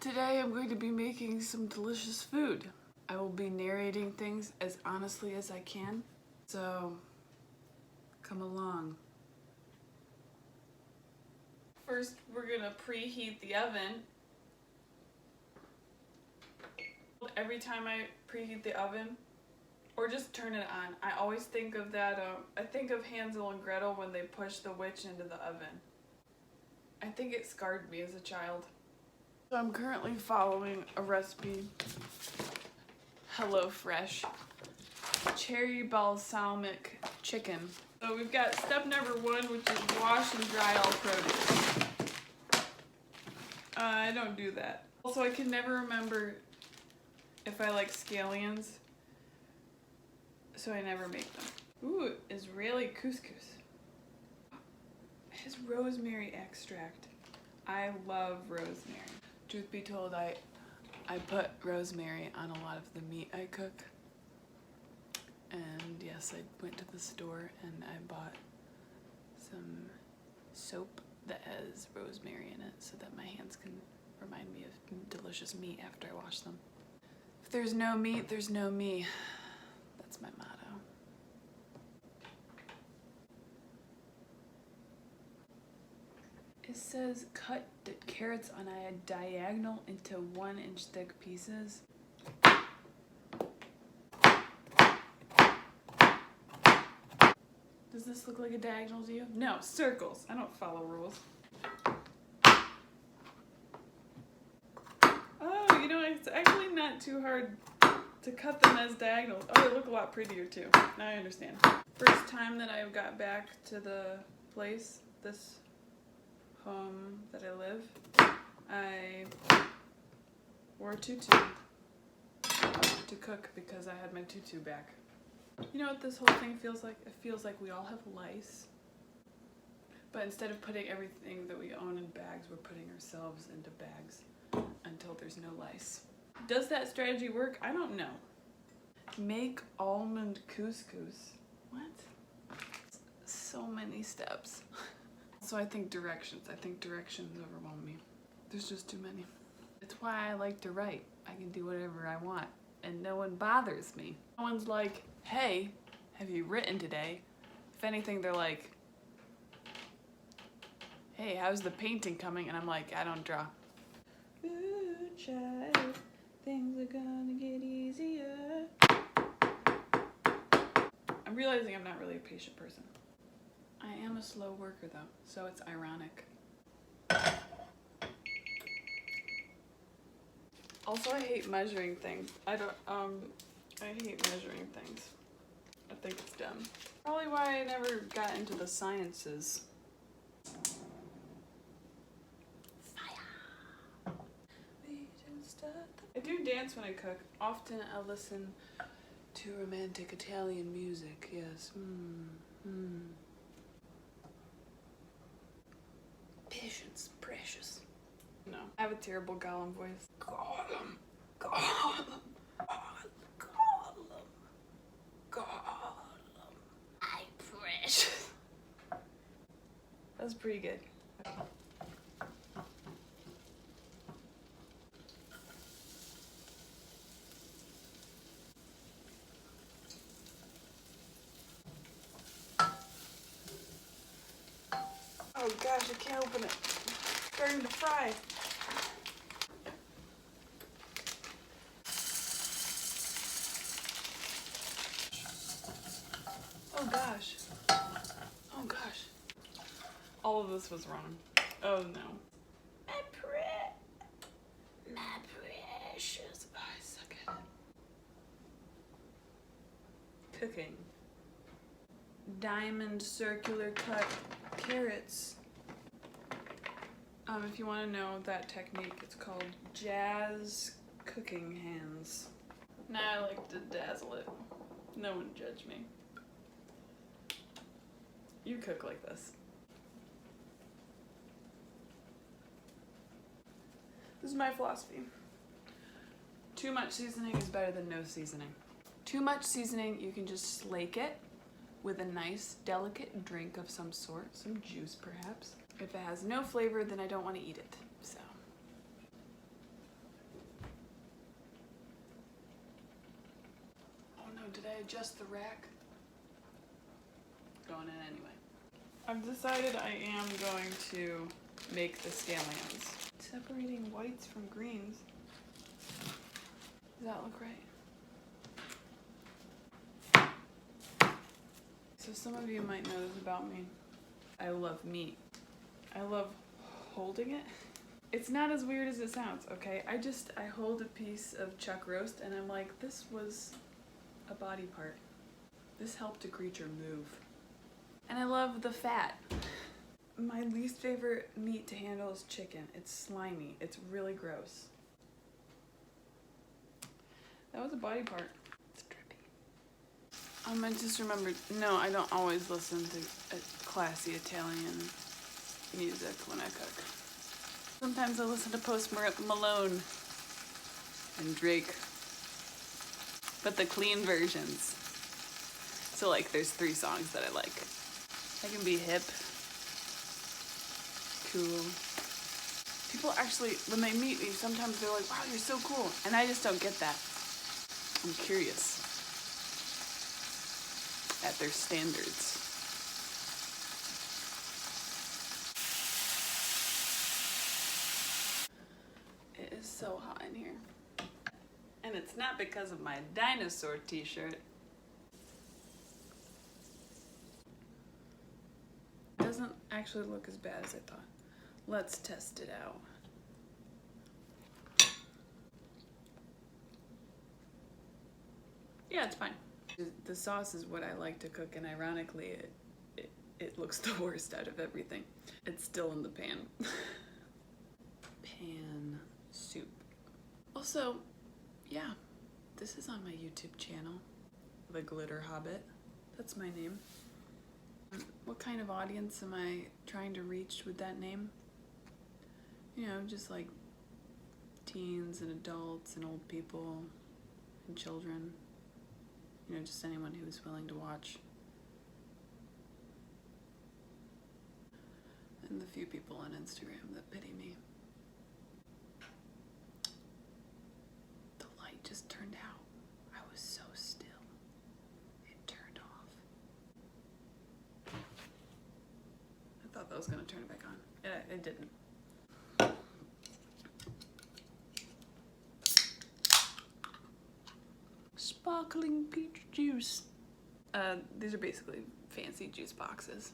Today I'm going to be making some delicious food. I will be narrating things as honestly as I can, so come along. First, we're gonna preheat the oven. Every time I preheat the oven, or just turn it on, I always think of that, I think of Hansel and Gretel when they pushed the witch into the oven. I think it scarred me as a child. So I'm currently following a recipe, HelloFresh, cherry balsamic chicken. So we've got step number 1, which is wash and dry all produce. I don't do that. Also, I can never remember if I like scallions, so I never make them. Ooh, Israeli couscous. It has rosemary extract. I love rosemary. Truth be told, I put rosemary on a lot of the meat I cook. And yes, I went to the store and I bought some soap that has rosemary in it so that my hands can remind me of delicious meat after I wash them. If there's no meat, there's no me. That's my motto. It says cut the carrots on a diagonal into 1-inch thick pieces. Does this look like a diagonal to you? No, circles. I don't follow rules. Oh, you know, it's actually not too hard to cut them as diagonals. Oh, they look a lot prettier too. Now I understand. First time that I got back to the place, this home that I live, I wore a tutu to cook because I had my tutu back. You know what this whole thing feels like? It feels like we all have lice, but instead of putting everything that we own in bags, we're putting ourselves into bags until there's no lice. Does that strategy work? I don't know. Make almond couscous. What? So many steps. So I think directions overwhelm me. There's just too many. It's why I like to write. I can do whatever I want and no one bothers me. No one's like, hey, have you written today? If anything, they're like, hey, how's the painting coming? And I'm like, I don't draw. Ooh, child, things are gonna get easier. I'm realizing I'm not really a patient person. I am a slow worker though, so it's ironic. Also, I hate measuring things. I hate measuring things. I think it's dumb. Probably why I never got into the sciences. Fire. I do dance when I cook. Often I listen to romantic Italian music, yes. Patience, precious. No, I have a terrible Gollum voice. Gollum, Gollum, Gollum, Gollum, I precious. That was pretty good. Oh gosh, I can't open it. It's starting to fry. Oh gosh. Oh gosh. All of this was wrong. Oh no. My precious. Oh, I suck at it. Cooking. Diamond circular cut carrots. If you want to know that technique, it's called jazz cooking hands. Now I like to dazzle it. No one judge me. You cook like this. This is my philosophy. Too much seasoning is better than no seasoning. Too much seasoning, you can just slake it with a nice, delicate drink of some sort, some juice perhaps. If it has no flavor, then I don't want to eat it, so. did I adjust the rack? Going in anyway. I've decided I am going to make the scallions. Separating whites from greens. Does that look right? So some of you might know this about me. I love meat. I love holding it. It's not as weird as it sounds, okay? I hold a piece of chuck roast and I'm like, this was a body part. This helped a creature move. And I love the fat. My least favorite meat to handle is chicken. It's slimy. It's really gross. That was a body part. It's drippy. I just remembered, no, I don't always listen to classy Italian music when I cook. Sometimes I listen to Post Malone and Drake, but the clean versions. So like there's 3 songs that I like. I can be hip, cool. People actually, when they meet me, sometimes they're like, wow, you're so cool. And I just don't get that. I'm curious at their standards. It is so hot in here. And it's not because of my dinosaur t-shirt. It doesn't actually look as bad as I thought. Let's test it out. Yeah, it's fine. The sauce is what I like to cook, and ironically, it looks the worst out of everything. It's still in the pan. Pan soup. Also, yeah, this is on my YouTube channel, The Glitter Hobbit. That's my name. What kind of audience am I trying to reach with that name? You know, just like teens and adults and old people and children. You know, just anyone who's willing to watch. And the few people on Instagram that pity me. The light just turned out. I was so still. It turned off. I thought that was gonna turn it back on. It didn't. Sparkling peach juice. These are basically fancy juice boxes.